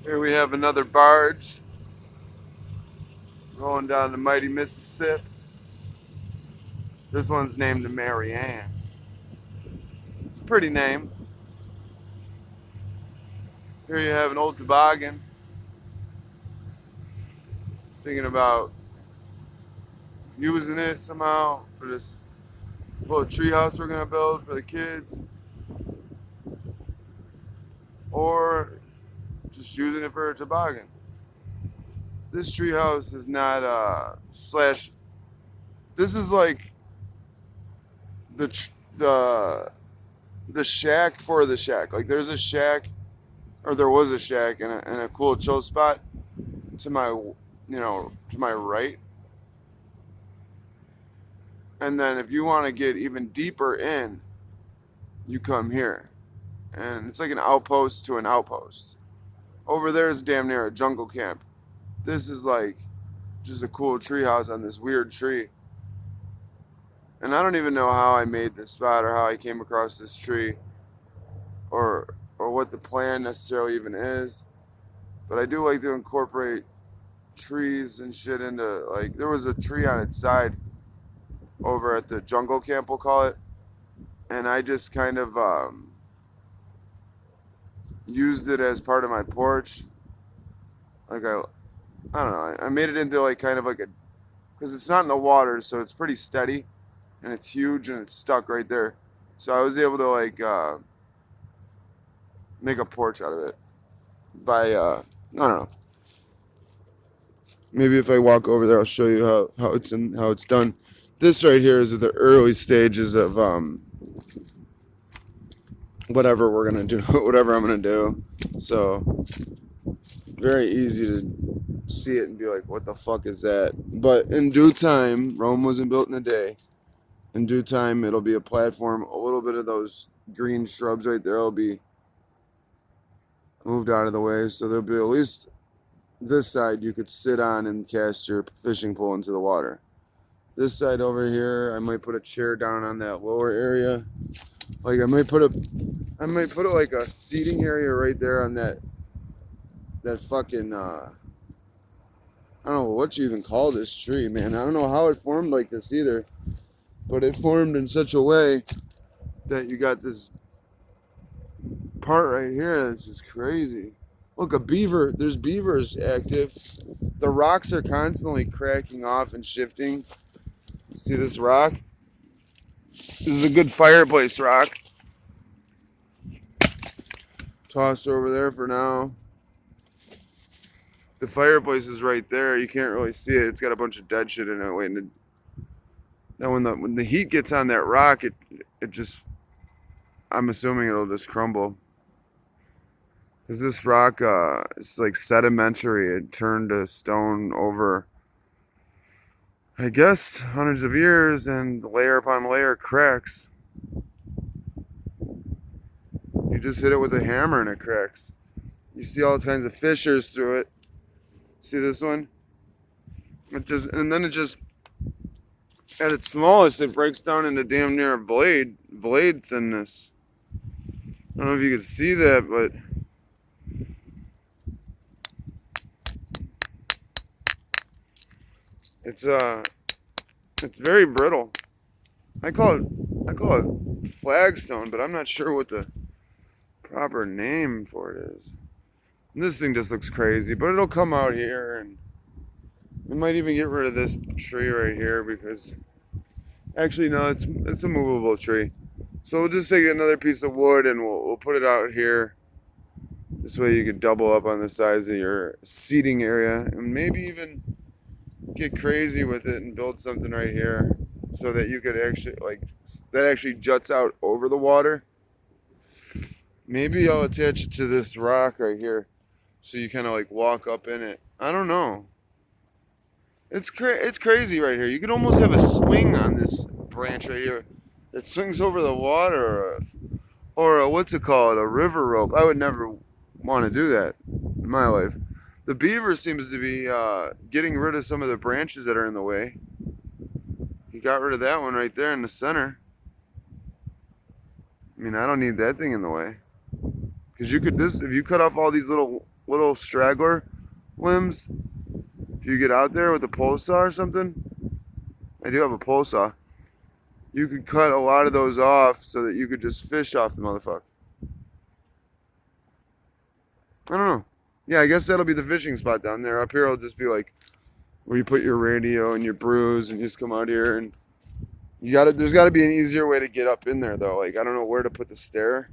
Here we have another barge rolling down the mighty Mississippi. This one's named Marianne. It's a pretty name. Here you have an old toboggan. Thinking about using it somehow for this little tree house we're gonna build for the kids, or just using it for a toboggan. This tree house is not slash. This is like the the the shack for the shack. Like there's a shack, or there was a shack and a cool chill spot to my, to my right. And then if you want to get even deeper in, you come here. And it's like an outpost to an outpost. Over there is damn near a jungle camp. This is like just a cool tree house on this weird tree. And I don't even know how I made this spot or how I came across this tree or what the plan necessarily even is. But I do like to incorporate trees and shit into, like, there was a tree on its side over at the jungle camp, we'll call it. And I just kind of used it as part of my porch. Like I don't know. I made it into like kind of like a, because it's not in the water, so it's pretty steady, and it's huge and it's stuck right there. So I was able to like make a porch out of it by I don't know. Maybe if I walk over there, I'll show you how it's done. This right here is at the early stages of whatever we're gonna do, whatever I'm gonna do. So very easy to see it and be like, what the fuck is that? But in due time, Rome wasn't built in a day. In due time, it'll be a platform. A little bit of those green shrubs right there will be moved out of the way. So there'll be at least this side you could sit on and cast your fishing pole into the water. This side over here, I might put a chair down on that lower area. Like I might put like a seating area right there on that fucking I don't know what you even call this tree, man. I don't know how it formed like this either, but it formed in such a way that you got this part right here. This is crazy. Look, a beaver. There's beavers active. The rocks are constantly cracking off and shifting. You see this rock? This is a good fireplace rock. Toss over there for now. The fireplace is right there. You can't really see it. It's got a bunch of dead shit in it waiting to. Now when the heat gets on that rock, it just, I'm assuming it'll just crumble. Cause this rock, it's like sedimentary. It turned to stone over, I guess, hundreds of years, and layer upon layer cracks. You just hit it with a hammer and it cracks. You see all kinds of fissures through it. See this one? And then it just, at its smallest, it breaks down into damn near a blade thinness. I don't know if you can see that, but it's very brittle. I call it flagstone, but I'm not sure what the proper name for it is. And this thing just looks crazy, but it'll come out here, and we might even get rid of this tree right here because, actually no, it's a movable tree. So we'll just take another piece of wood and we'll put it out here. This way you could double up on the size of your seating area, and maybe even get crazy with it and build something right here so that you could actually, like, that actually juts out over the water. Maybe I'll attach it to this rock right here so you kind of like walk up in it. I don't know. It's crazy right here. You could almost have a swing on this branch right here that swings over the water, or a, what's it called, a river rope. I would never want to do that in my life. The beaver seems to be getting rid of some of the branches that are in the way. He got rid of that one right there in the center. I mean, I don't need that thing in the way. Because you could, if you cut off all these little little straggler limbs, if you get out there with a pole saw or something, I do have a pole saw, you could cut a lot of those off so that you could just fish off the motherfucker. I don't know. Yeah, I guess that'll be the fishing spot down there. Up here, it'll just be like where you put your radio and your brews and you just come out here and there's gotta be an easier way to get up in there though. Like, I don't know where to put the stair.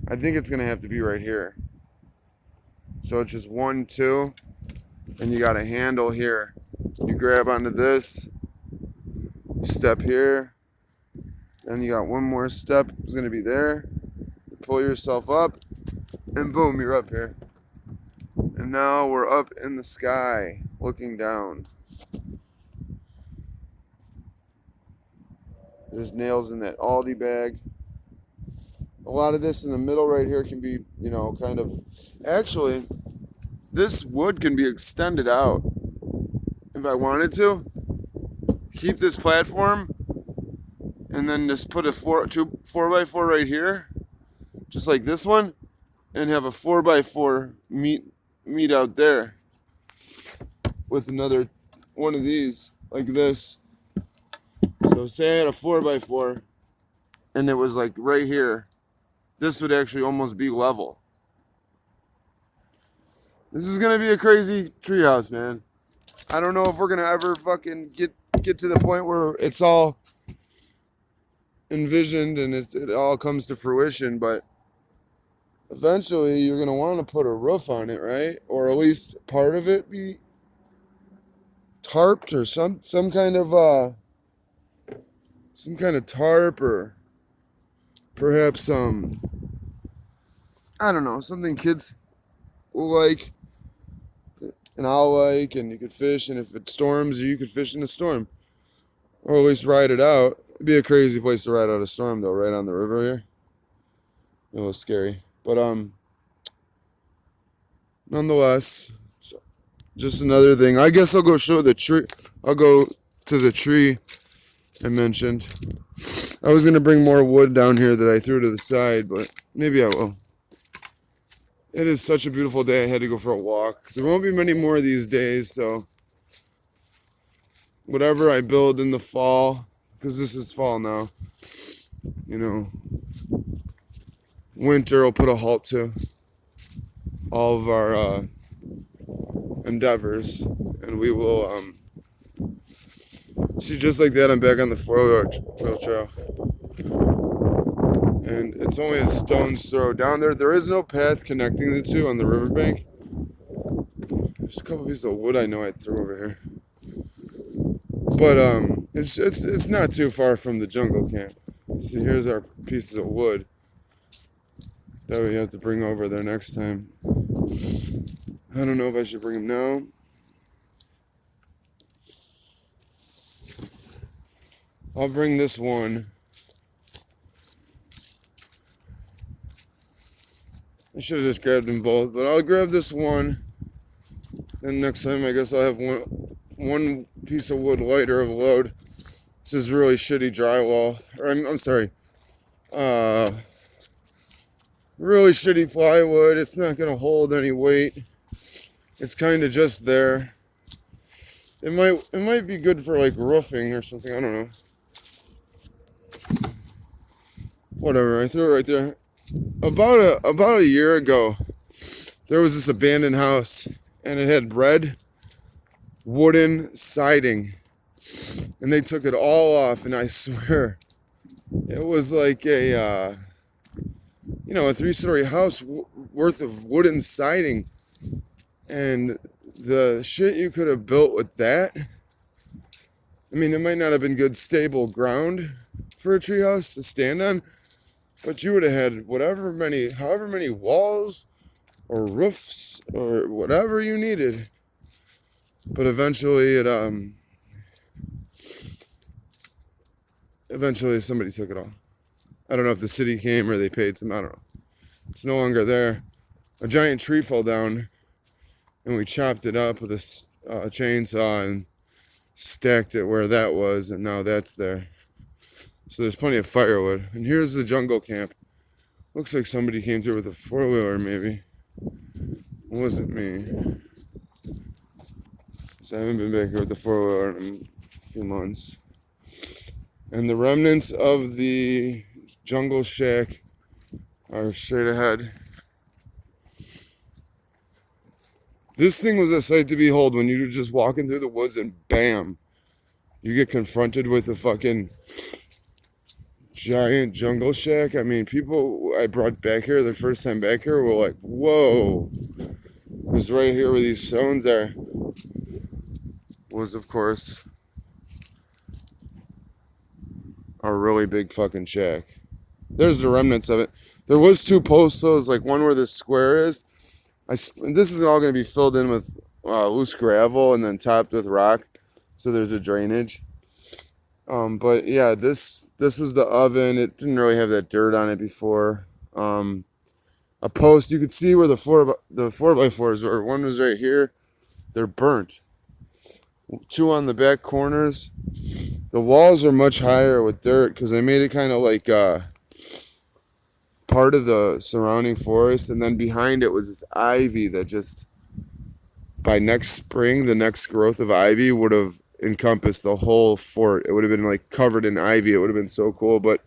I think it's gonna have to be right here. So it's just 1, 2, and you got a handle here. You grab onto this, you step here, then you got one more step, it's gonna be there. You pull yourself up, and boom, you're up here. And now we're up in the sky, looking down. There's nails in that Aldi bag. A lot of this in the middle right here can be, you know, kind of... Actually, this wood can be extended out if I wanted to. Keep this platform and then just put a 4x4 right here, just like this one, and have a 4x4 meet out there with another one of these like this. So say I had a 4x4 and it was like right here, this would actually almost be level. This is gonna be a crazy treehouse, man. I don't know if we're gonna ever fucking get to the point where it's all envisioned and it all comes to fruition, but eventually you're gonna want to put a roof on it, right? Or at least part of it be tarped, or some kind of tarp, or perhaps I don't know, something kids will like and I'll like, and you could fish, and if it storms, you could fish in a storm, or at least ride it out. It'd be a crazy place to ride out a storm though, right on the river here. A little scary, but nonetheless, it's just another thing. I guess I'll go show the tree. I'll go to the tree I mentioned. I was gonna bring more wood down here that I threw to the side, but maybe I will. It is such a beautiful day. I had to go for a walk. There won't be many more of these days, so whatever I build in the fall, because this is fall now, you know, winter will put a halt to all of our endeavors, and we will see, just like that, I'm back on the 4-wheel trail. And it's only a stone's throw down there. There is no path connecting the two on the riverbank. There's a couple pieces of wood I know I threw over here. But it's not too far from the jungle camp. See, here's our pieces of wood that we have to bring over there next time. I don't know if I should bring them now. I'll bring this one. I should have just grabbed them both, but I'll grab this one. And next time, I guess I'll have one piece of wood lighter of load. This is really shitty drywall. Or I'm sorry. Really shitty plywood. It's not gonna hold any weight. It's kind of just there. It might be good for like roofing or something. I don't know. Whatever. I threw it right there. About a year ago, there was this abandoned house, and it had red wooden siding, and they took it all off, and I swear it was like a 3-story house worth of wooden siding, and the shit you could have built with that. I mean, it might not have been good stable ground for a treehouse to stand on, but you would have had however many walls or roofs or whatever you needed. But eventually somebody took it all. I don't know if the city came or they paid some, I don't know. It's no longer there. A giant tree fell down, and we chopped it up with a chainsaw and stacked it where that was, and now that's there. So there's plenty of firewood. And here's the jungle camp. Looks like somebody came through with a 4-wheeler maybe. It wasn't me. So I haven't been back here with the 4-wheeler in a few months. And the remnants of the jungle shack are straight ahead. This thing was a sight to behold when you're just walking through the woods and bam, you get confronted with a fucking giant jungle shack. I mean, people I brought back here the first time back here were like, whoa. Because right here where these stones are was, of course, a really big fucking shack. There's the remnants of it. There was 2 posts, though. It's like one where this square is. This is all going to be filled in with loose gravel and then topped with rock. So there's a drainage. But yeah, this was the oven. It didn't really have that dirt on it before. A post, you could see where the 4x4s were. One was right here. They're burnt. 2 on the back corners. The walls are much higher with dirt because they made it kind of like part of the surrounding forest, and then behind it was this ivy that just, by next spring, the next growth of ivy would have encompassed the whole fort. It would have been like covered in ivy. It would have been so cool, but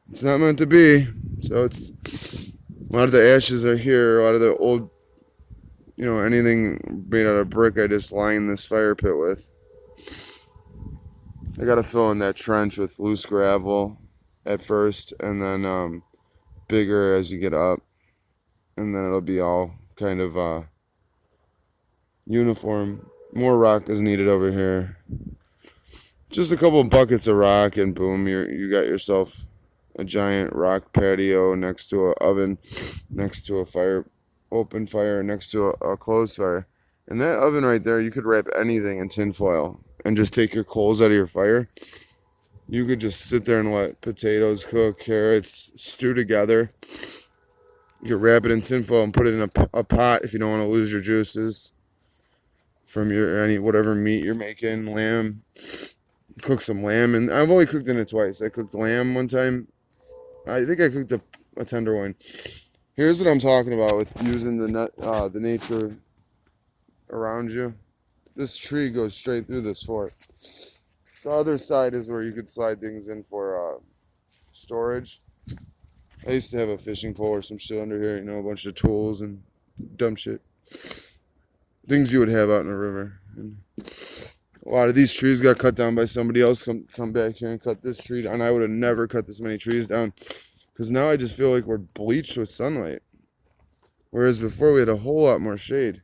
it's not meant to be. So it's, a lot of the ashes are here. A lot of the old, anything made out of brick I just lined this fire pit with. I gotta fill in that trench with loose gravel at first, and then bigger as you get up, and then it'll be all kind of uniform. More rock is needed over here. Just a couple of buckets of rock, and boom, you got yourself a giant rock patio next to an oven, next to a fire, open fire, next to a closed fire. And that oven right there, you could wrap anything in tin foil and just take your coals out of your fire. You could just sit there and let potatoes cook, carrots stew together. You could wrap it in tin foil and put it in a pot if you don't want to lose your juices from whatever meat you're making. Lamb, cook some lamb, and I've only cooked in it twice. I cooked lamb one time. I think I cooked a tenderloin. Here's what I'm talking about with using the nature around you. This tree goes straight through this fort. The other side is where you could slide things in for storage. I used to have a fishing pole or some shit under here, a bunch of tools and dumb shit. Things you would have out in a river. And a lot of these trees got cut down by somebody else. Come back here and cut this tree down. I would have never cut this many trees down, because now I just feel like we're bleached with sunlight. Whereas before we had a whole lot more shade.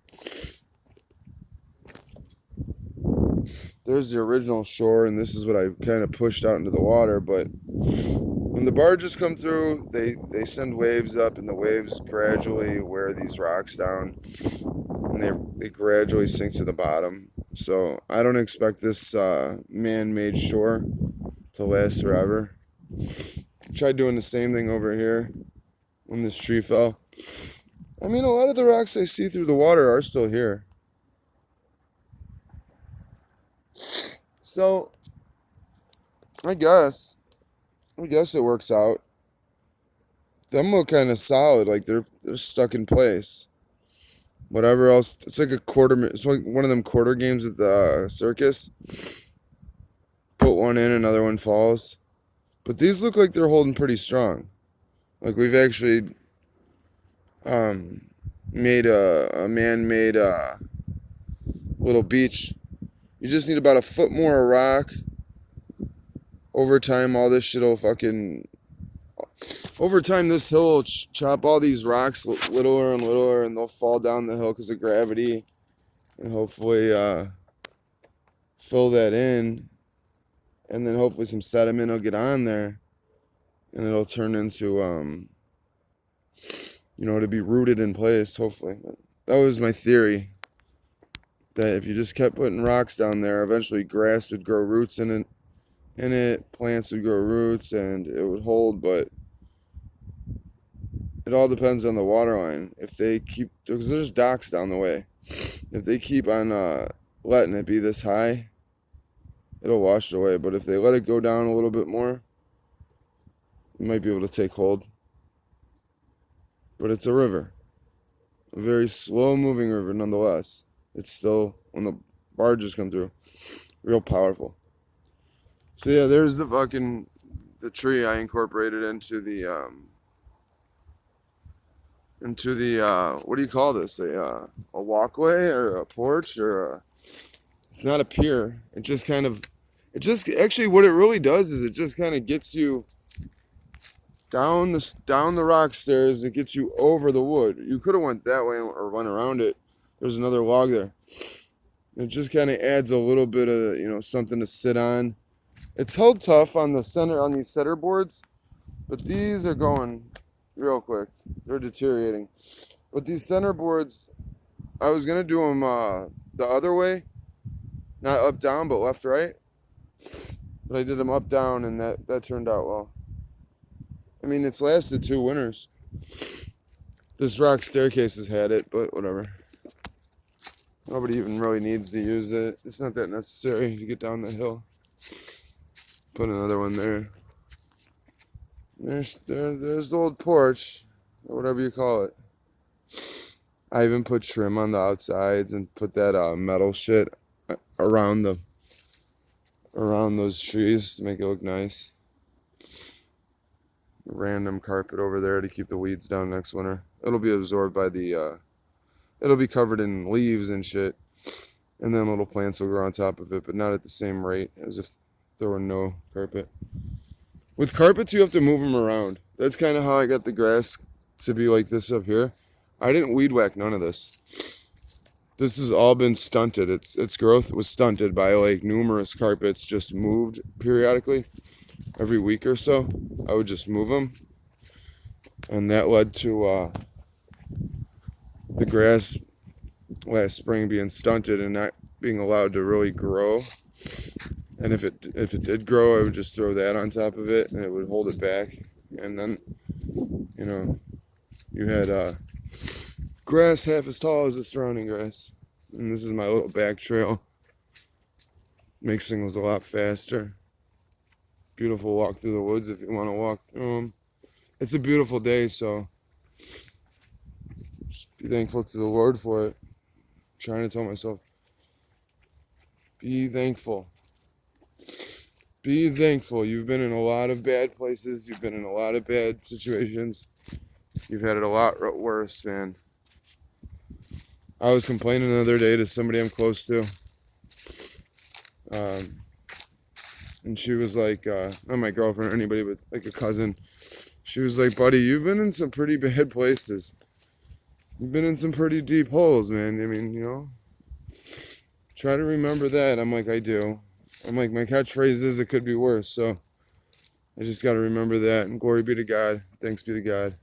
There's the original shore, and this is what I kind of pushed out into the water. But when the barges come through, they send waves up, and the waves gradually wear these rocks down, and they gradually sink to the bottom. So I don't expect this man-made shore to last forever. Tried doing the same thing over here when this tree fell. I mean, a lot of the rocks I see through the water are still here. So, I guess it works out. Them look kind of solid, like they're stuck in place. Whatever else, it's like it's like one of them quarter games at the circus. Put one in, another one falls. But these look like they're holding pretty strong. Like we've actually made a man-made little beach. You just need about a foot more rock. Over time, all this shit will over time, this hill will chop all these rocks littler and littler, and they'll fall down the hill because of gravity. And hopefully fill that in. And then hopefully some sediment will get on there. And it'll turn into, to be rooted in place, hopefully. That was my theory. That if you just kept putting rocks down there, eventually grass would grow roots in it, plants would grow roots, and it would hold. But it all depends on the water line. If they keep, because there's docks down the way. If they keep on letting it be this high, it'll wash it away. But if they let it go down a little bit more, you might be able to take hold. But it's a river. a very slow moving river nonetheless. It's still, when the barges come through, real powerful. So yeah, there's the tree I incorporated into the what do you call this? A walkway or a porch or it's not a pier. It just actually what it really does is it just kind of gets you down the rock stairs. It gets you over the wood. You could have went that way or went around it. There's another log there. It just kind of adds a little bit of, something to sit on. It's held tough on these center boards, but these are going real quick. They're deteriorating. But these center boards, I was gonna do them the other way, not up down, but left right. But I did them up down, and that turned out well. I mean, it's lasted 2 winters. This rock staircase has had it, but whatever. Nobody even really needs to use it. It's not that necessary to get down the hill. Put another one there. There's the old porch, or whatever you call it. I even put trim on the outsides and put that metal shit around those trees to make it look nice. Random carpet over there to keep the weeds down next winter. It'll be absorbed by it'll be covered in leaves and shit, and then little plants will grow on top of it, but not at the same rate as if there were no carpet. With carpets, you have to move them around. That's kind of how I got the grass to be like this up here. I didn't weed whack none of this. This has all been stunted. Its growth was stunted by like numerous carpets just moved periodically. Every week or so, I would just move them. And that led to the grass last spring being stunted and not being allowed to really grow. And if it did grow, I would just throw that on top of it, and it would hold it back. And then, you had grass half as tall as the surrounding grass. And this is my little back trail. Makes things a lot faster. Beautiful walk through the woods if you want to walk through them. It's a beautiful day, so just be thankful to the Lord for it. I'm trying to tell myself, be thankful. Be thankful. You've been in a lot of bad places. You've been in a lot of bad situations. You've had it a lot worse, man. I was complaining the other day to somebody I'm close to. And she was like, not my girlfriend or anybody, but like a cousin. She was like, buddy, you've been in some pretty bad places. You've been in some pretty deep holes, man. I mean, try to remember that. I'm like, I do. I'm like, my catchphrase is, it could be worse. So I just got to remember that. And glory be to God. Thanks be to God.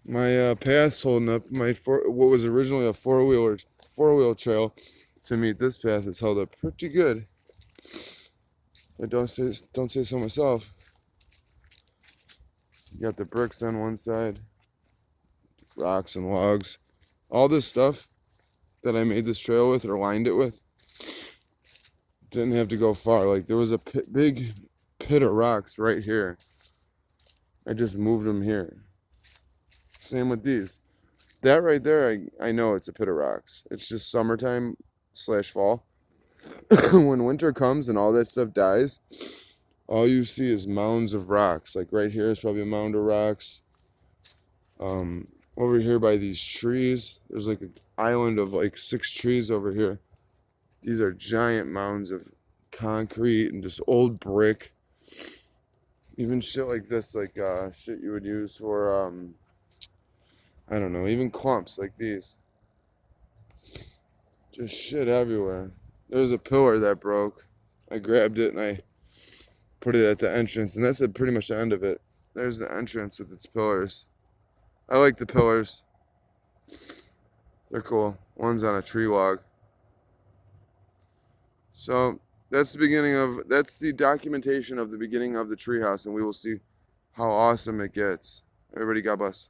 My path's holding up. What was originally a four-wheel trail to meet this path has held up pretty good. I don't say so myself. You got the bricks on one side, rocks and logs. All this stuff that I made this trail with or lined it with didn't have to go far. Like, there was a big pit of rocks right here. I just moved them here. Same with these. That right there, I know it's a pit of rocks. It's just summertime/fall. When winter comes and all that stuff dies, all you see is mounds of rocks. Like right here is probably a mound of rocks. Over here by these trees, there's like an island of like 6 trees over here. These are giant mounds of concrete and just old brick. Even shit like this, like shit you would use for, I don't know, even clumps like these. Just shit everywhere. There's a pillar that broke. I grabbed it and I put it at the entrance, and that's pretty much the end of it. There's the entrance with its pillars. I like the pillars. They're cool. One's on a tree log. So that's the documentation of the beginning of the treehouse, and we will see how awesome it gets. Everybody, God bless.